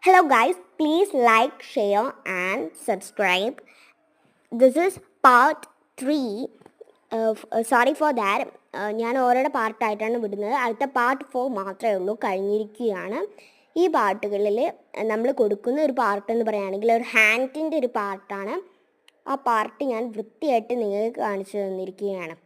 Hello guys, please like, share and subscribe. This is part 3. Sorry for that. ഞാൻ ഓരോടെ പാർട്ടായിട്ടാണ് വിടുന്നത്. അടുത്ത part 4 മാത്രമേ ഉള്ളൂ, കഴിഞ്ഞിരിക്കുകയാണ്. ഈ പാർട്ടുകളിൽ നമ്മൾ കൊടുക്കുന്ന ഒരു പാർട്ട് എന്ന് പറയുകയാണെങ്കിൽ ഒരു ഹാൻഡിൻ്റെ ഒരു പാർട്ടാണ്. ആ പാർട്ട് ഞാൻ വൃത്തിയായിട്ട് നിങ്ങൾക്ക് കാണിച്ചു തന്നിരിക്കുകയാണ്.